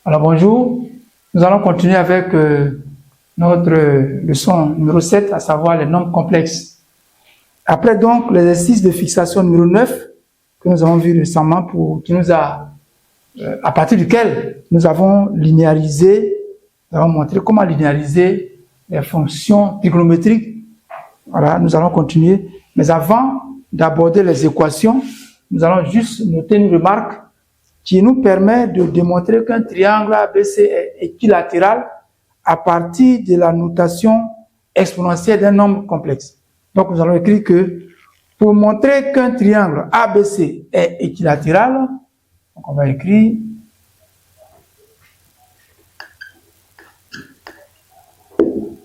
Alors bonjour, nous allons continuer avec notre leçon numéro 7, à savoir les nombres complexes. Après donc l'exercice de fixation numéro 9 que nous avons vu récemment, à partir duquel nous avons linéarisé, nous avons montré comment linéariser les fonctions trigonométriques. Voilà, nous allons continuer. Mais avant d'aborder les équations, nous allons juste noter une remarque qui nous permet de démontrer qu'un triangle ABC est équilatéral à partir de la notation exponentielle d'un nombre complexe. Donc, nous allons écrire que pour montrer qu'un triangle ABC est équilatéral, donc on va écrire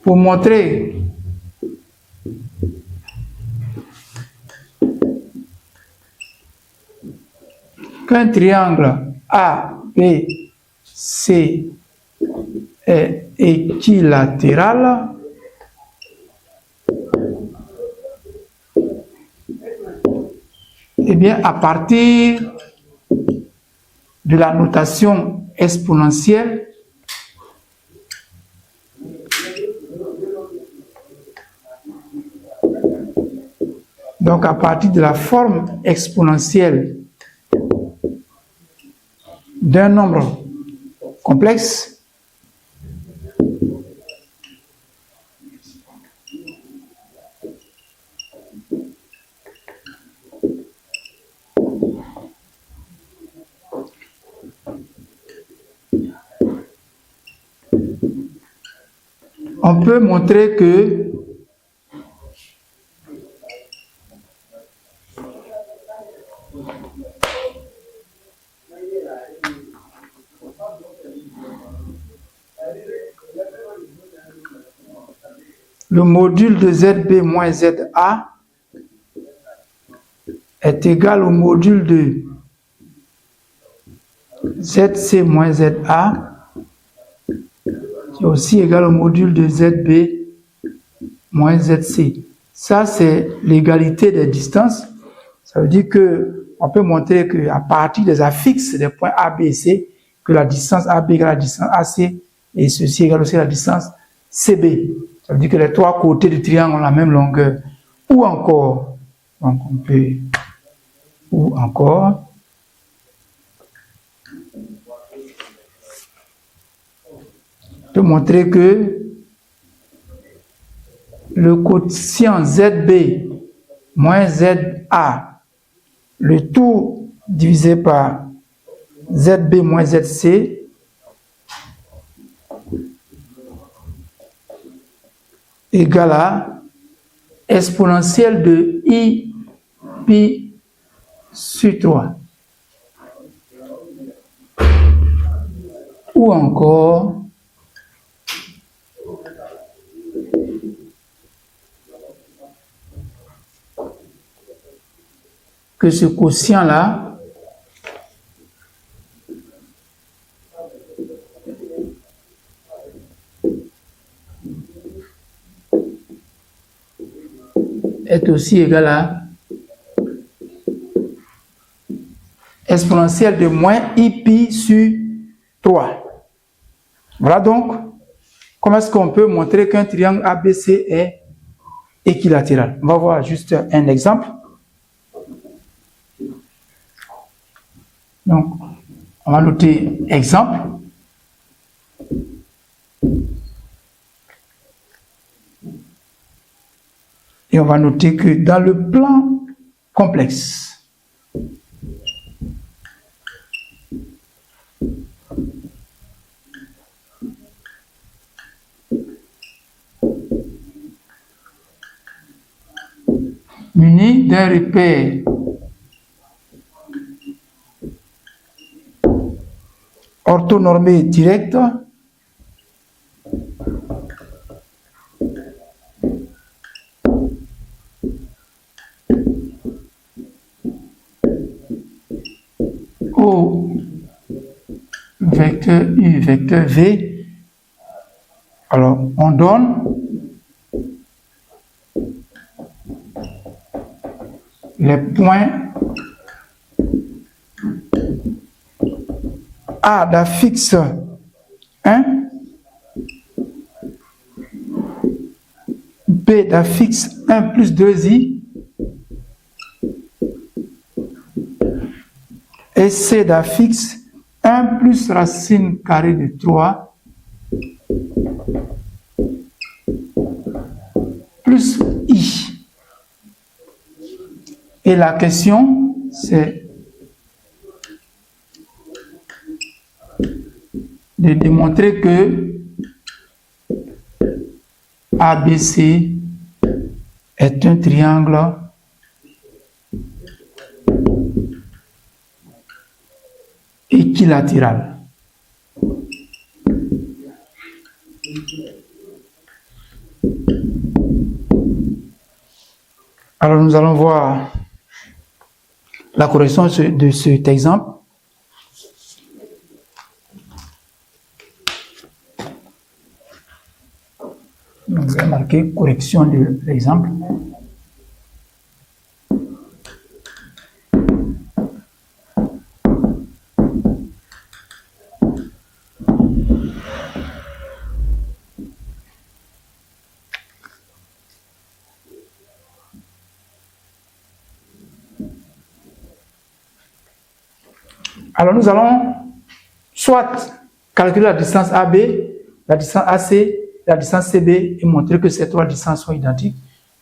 pour montrer qu'un triangle ABC est équilatéral, eh bien, à partir de la notation exponentielle, donc à partir de la forme exponentielle d'un nombre complexe, on peut montrer que le module de ZB moins ZA est égal au module de ZC moins ZA, qui est aussi égal au module de ZB moins ZC. Ça, c'est l'égalité des distances. Ça veut dire qu'on peut montrer qu'à partir des affixes des points A, B et C, que la distance AB égale la distance AC, et ceci égale aussi la distance CB. Ça veut dire que les trois côtés du triangle ont la même longueur. Ou encore, donc on peut, ou encore, on peut montrer que le quotient ZB moins ZA, le tout divisé par ZB moins ZC, égale à exponentielle de I pi sur 3. Ou encore, que ce quotient-là est aussi égal à exponentielle de moins I pi sur 3. Voilà donc comment est-ce qu'on peut montrer qu'un triangle ABC est équilatéral. On va voir juste un exemple. Donc, on va noter exemple. Et on va noter que dans le plan complexe, muni d'un repère orthonormé direct, au vecteur U, vecteur V. Alors, on donne les points A d'affixe B d'affixe 1 plus 2i et C d'affixe 1 plus racine carrée de 3 plus i. Et la question, c'est de démontrer que ABC est un triangle équilatéral. Alors nous allons voir la correction de cet exemple. Donc, je vais marquer correction de l'exemple. Alors nous allons soit calculer la distance AB, la distance AC, la distance CB et montrer que ces trois distances sont identiques.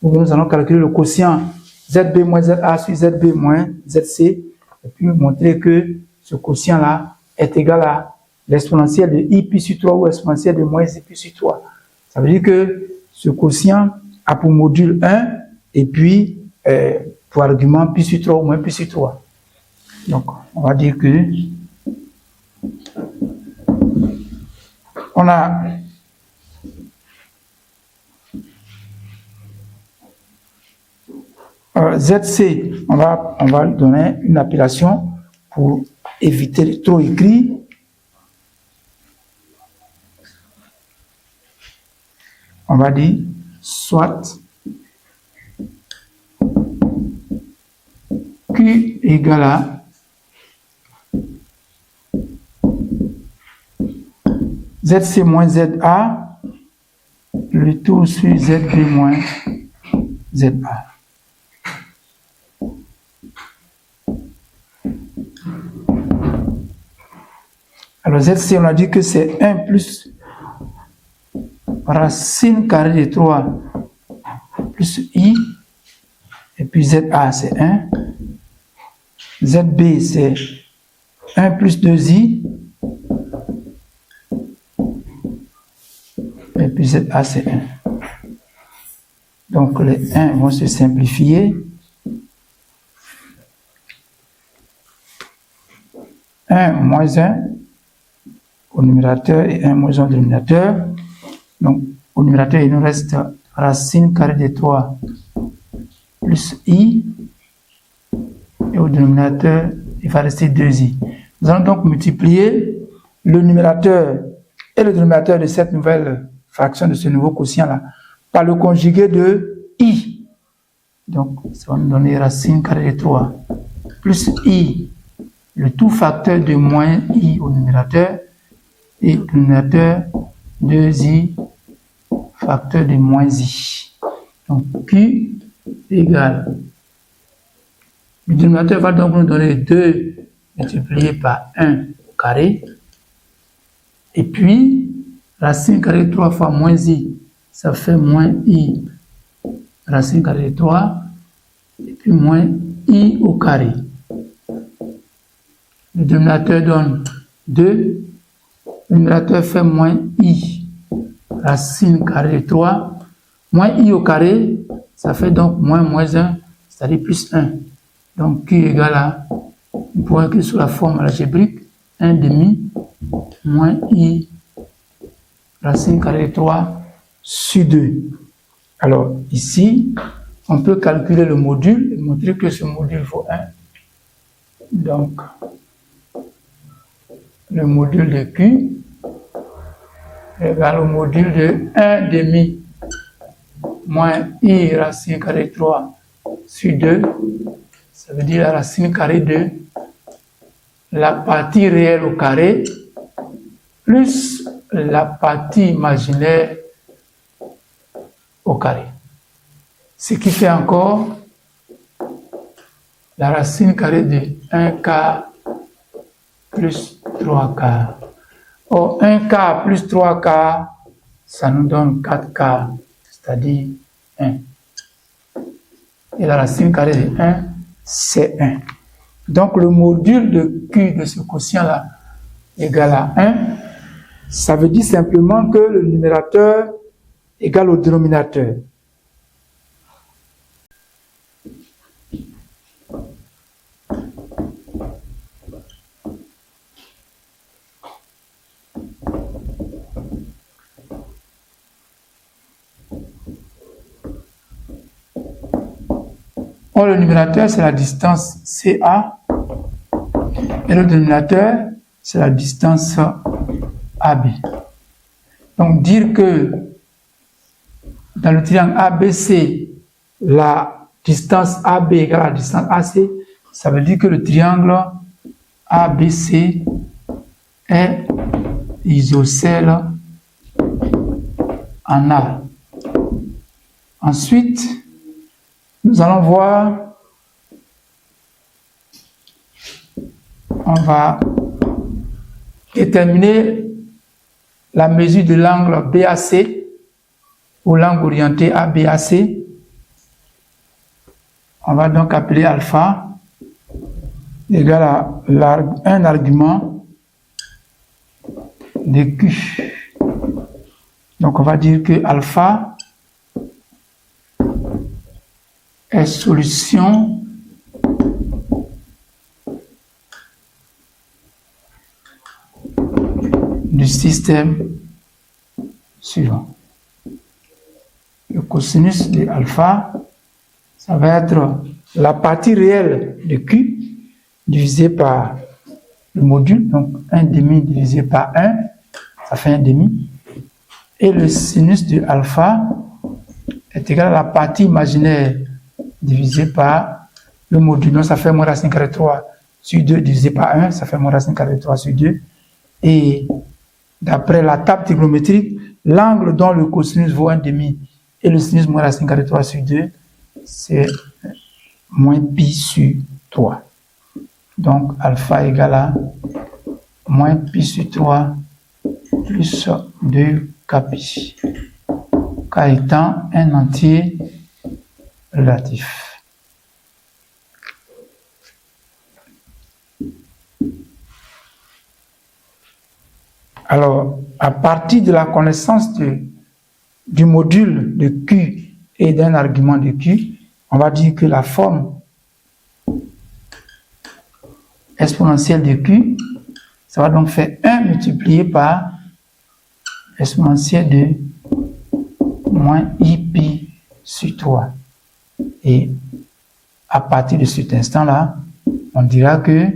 Ou nous allons calculer le quotient ZB moins ZA sur ZB moins ZC et puis montrer que ce quotient-là est égal à l'exponentielle de I pi sur 3 ou l'exponentielle de moins I pi sur 3. Ça veut dire que ce quotient a pour module 1 et puis pour argument pi sur 3 ou moins pi sur 3. Donc, on va dire que on a ZC, on va lui donner une appellation pour éviter de trop écrire. On va dire soit Q égale à ZC moins ZA, le tout sur ZB moins ZA. Alors ZC, on a dit que c'est 1 plus racine carrée de 3 plus I, et puis ZA c'est 1, ZB c'est 1 plus 2I, et puis ZA c'est 1. Donc les 1 vont se simplifier. 1 moins 1 au numérateur et 1 moins 1 au dénominateur. Donc au numérateur il nous reste racine carrée de 3 plus I, et au dénominateur il va rester 2I. Nous allons donc multiplier le numérateur et le dénominateur de cette nouvelle fraction, de ce nouveau quotient-là, par le conjugué de I. Donc, ça va nous donner racine carrée de 3 plus I, le tout facteur de moins I au numérateur, et le dénominateur 2I, facteur de moins I. Donc, Q égale. Le dénominateur va donc nous donner 2 multiplié par 1 au carré, et puis racine carrée de 3 fois moins I, ça fait moins I, racine carrée de 3, et puis moins I au carré. Le dénominateur donne 2, le numérateur fait moins I, racine carrée de 3, moins I au carré, ça fait donc moins 1, c'est-à-dire plus 1. Donc Q égale à, on pourrait écrire sous la forme algébrique, 1 demi moins I racine carrée de 3 sur 2. Alors ici, on peut calculer le module et montrer que ce module vaut 1. Donc, le module de Q égale au module de 1 demi moins I racine carrée de 3 sur 2. Ça veut dire la racine carrée de la partie réelle au carré plus la partie imaginaire au carré. Ce qui fait encore la racine carrée de 1 quart plus 3 quarts. Or, 1 quart plus 3 quarts, ça nous donne 4 quarts, c'est-à-dire 1. Et la racine carrée de 1, c'est 1. Donc, le module de Q de ce quotient-là égale à 1. Ça veut dire simplement que le numérateur égale au dénominateur. Or, le numérateur, c'est la distance CA. Et le dénominateur, c'est la distance AB. Donc, dire que dans le triangle ABC, la distance AB égale à la distance AC, ça veut dire que le triangle ABC est isocèle en A. Ensuite, nous allons voir, on va déterminer la mesure de l'angle BAC ou l'angle orienté ABAC. On va donc appeler alpha égal à un argument de Q. Donc on va dire que alpha est solution du système suivant. Le cosinus de alpha, ça va être la partie réelle de Q divisé par le module, donc 1 demi divisé par 1, ça fait 1 demi. Et le sinus de alpha est égal à la partie imaginaire divisé par le module. Donc ça fait moins racine carrée 3 sur 2 divisé par 1, ça fait moins racine carrée 3 sur 2. Et d'après la table trigonométrique, l'angle dont le cosinus vaut 1 demi et le sinus moins racine carrée 3 sur 2, c'est moins pi sur 3. Donc alpha égale à moins pi sur 3 plus 2 kpi. K étant un entier relatif. Alors, à partir de la connaissance du module de Q et d'un argument de Q, on va dire que la forme exponentielle de Q, ça va donc faire 1 multiplié par exponentielle de moins IPi sur 3. Et à partir de cet instant-là, on dira que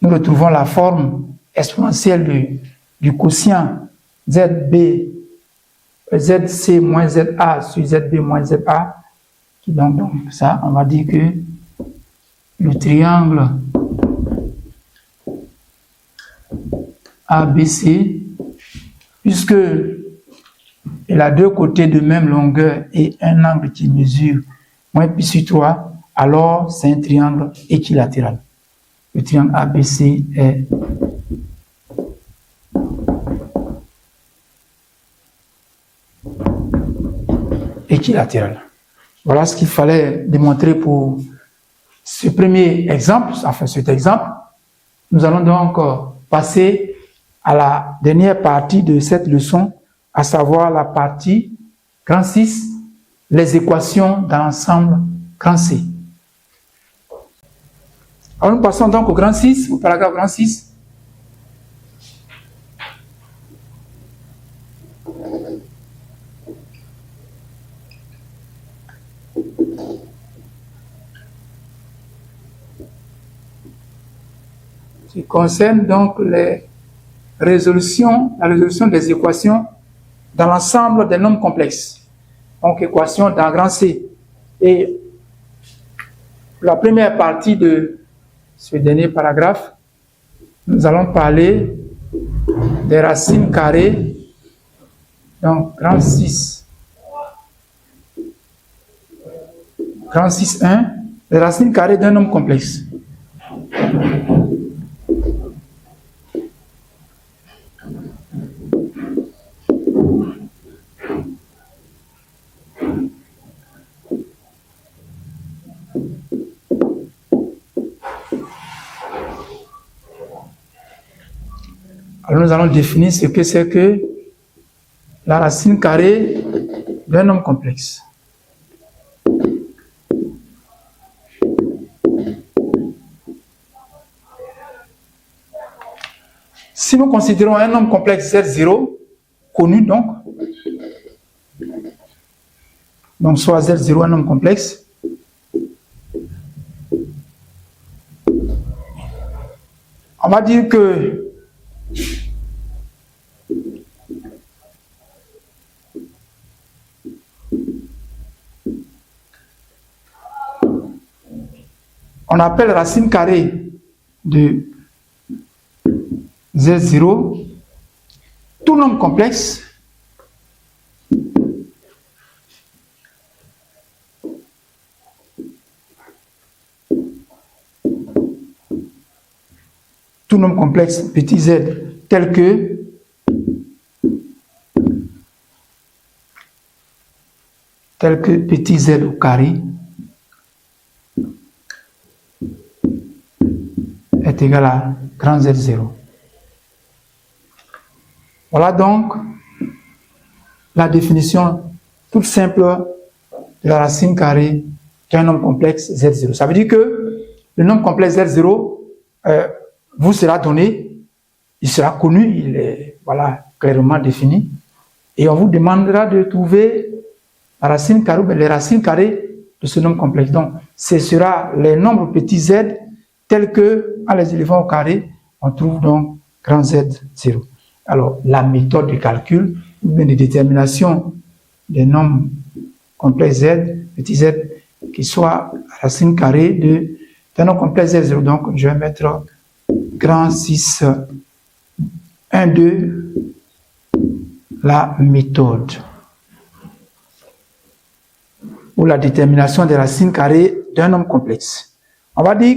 nous retrouvons la forme exponentielle du quotient ZC moins ZA sur ZB moins ZA. Donc ça, on va dire que le triangle ABC, puisque il a deux côtés de même longueur et un angle qui mesure moins pi sur 3, alors c'est un triangle équilatéral. Le triangle ABC est équilatéral. Voilà ce qu'il fallait démontrer pour ce premier exemple, enfin cet exemple. Nous allons donc passer à la dernière partie de cette leçon, à savoir la partie grand 6, les équations dans l'ensemble grand C. Alors nous passons donc au grand 6, au paragraphe grand 6. Qui concerne donc la résolution des équations dans l'ensemble des nombres complexes. Donc équations dans grand C. Et la première partie de ce dernier paragraphe, nous allons parler des racines carrées Donc, grand 6, 1, les racines carrées d'un nombre complexe. Alors, nous allons définir ce que c'est que la racine carrée d'un nombre complexe. Si nous considérons un nombre complexe Z0, connu donc soit Z0 un nombre complexe, on va dire que on appelle racine carrée de Z0 tout nombre complexe petit z tel que petit z au carré est égal à grand Z0. Voilà donc la définition toute simple de la racine carrée d'un nombre complexe Z0. Ça veut dire que le nombre complexe Z0 vous sera donné, il sera connu, il est clairement défini, et on vous demandera de trouver la racine carrée, les racines carrées de ce nombre complexe. Donc, ce sera les nombres petits z tels que, en les élevant au carré, on trouve donc grand Z0. Alors, la méthode de calcul, ou bien de détermination des nombres complexes z, petit z, qui soit racine carrée d'un nombre complexe Z0. Donc, je vais mettre grand 6, 1, 2, la méthode ou la détermination des racines carrées d'un nombre complexe. On va dire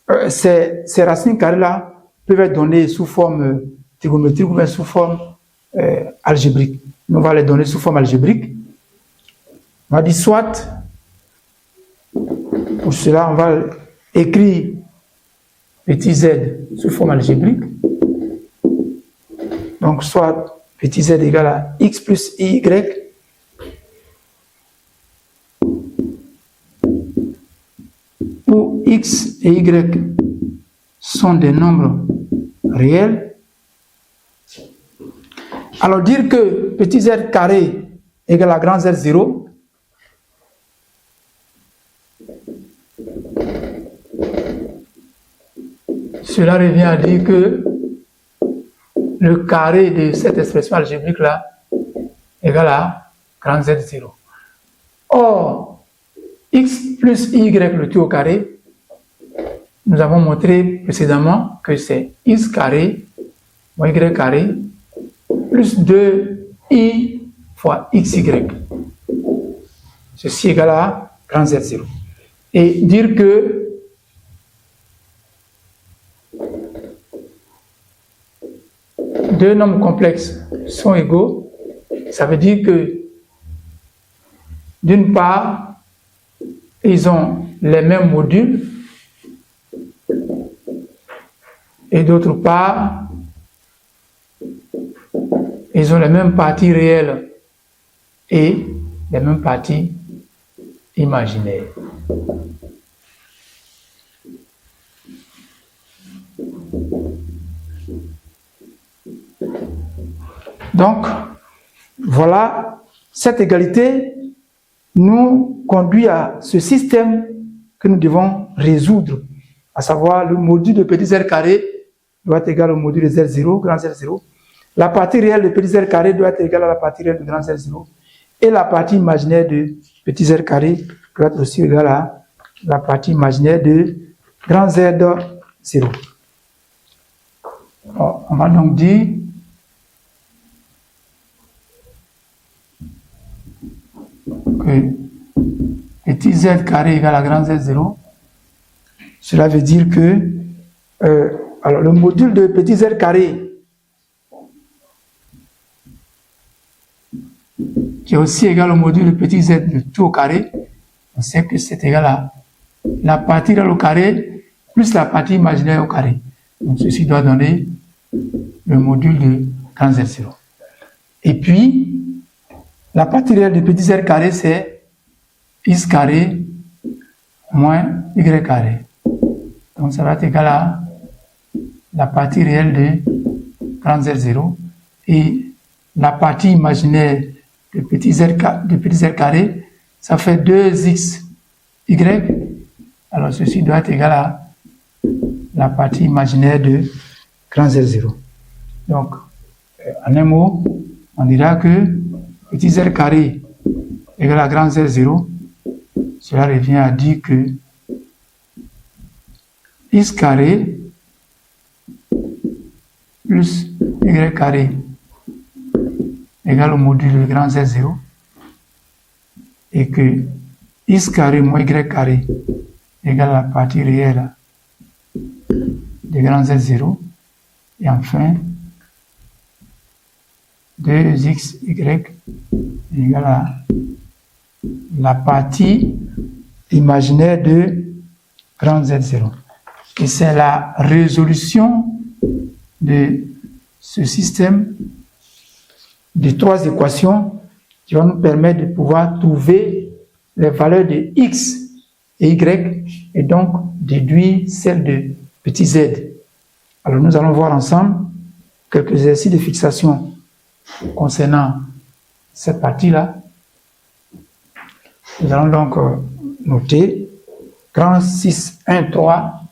que ces racines carrées-là peuvent être données sous forme trigonométrique ou bien sous forme algébrique. Nous, on va les donner sous forme algébrique. On va dire soit, pour cela, on va écrire petit z sous forme algébrique. Donc, soit petit z égale à x plus y, où x et y sont des nombres réels. Alors, dire que petit z carré égale à grand Z0, cela revient à dire que le carré de cette expression algébrique-là égale à grand Z0. Or, x plus y le tout au carré, nous avons montré précédemment que c'est x carré moins y carré plus 2i fois xy. Ceci égale à grand Z0. Et dire que deux nombres complexes sont égaux, ça veut dire que d'une part, ils ont les mêmes modules et d'autre part, ils ont les mêmes parties réelles et les mêmes parties imaginaires. Donc, voilà, cette égalité nous conduit à ce système que nous devons résoudre, à savoir le module de petit z carré doit être égal au module de Z0, grand Z0. La partie réelle de petit z carré doit être égale à la partie réelle de grand Z0. Et la partie imaginaire de petit z carré doit être aussi égale à la partie imaginaire de grand Z0. On va donc dire que petit z carré égale à grand Z0, cela veut dire que alors le module de petit z carré, qui est aussi égal au module de petit z de tout au carré, on sait que c'est égal à la partie réelle au carré plus la partie imaginaire au carré. Donc ceci doit donner le module de grand Z0. Et puis, la partie réelle de petit z carré, c'est x carré moins y carré. Donc ça va être égal à la partie réelle de grand Z0 et la partie imaginaire de petit z carré, ça fait 2xy. Alors ceci doit être égal à la partie imaginaire de grand Z0. Donc, en un mot, on dira que petit z carré égale à grand Z0, cela revient à dire que x carré plus y carré égale au module de grand Z0 et que x carré moins y carré égale à la partie réelle de grand Z0 et enfin 2xy égale à la partie imaginaire de grand Z0. Et c'est la résolution de ce système de trois équations qui va nous permettre de pouvoir trouver les valeurs de x et y et donc déduire celles de petit z. Alors nous allons voir ensemble quelques exercices de fixation concernant cette partie-là. Nous allons donc noter grand 6, 1, 3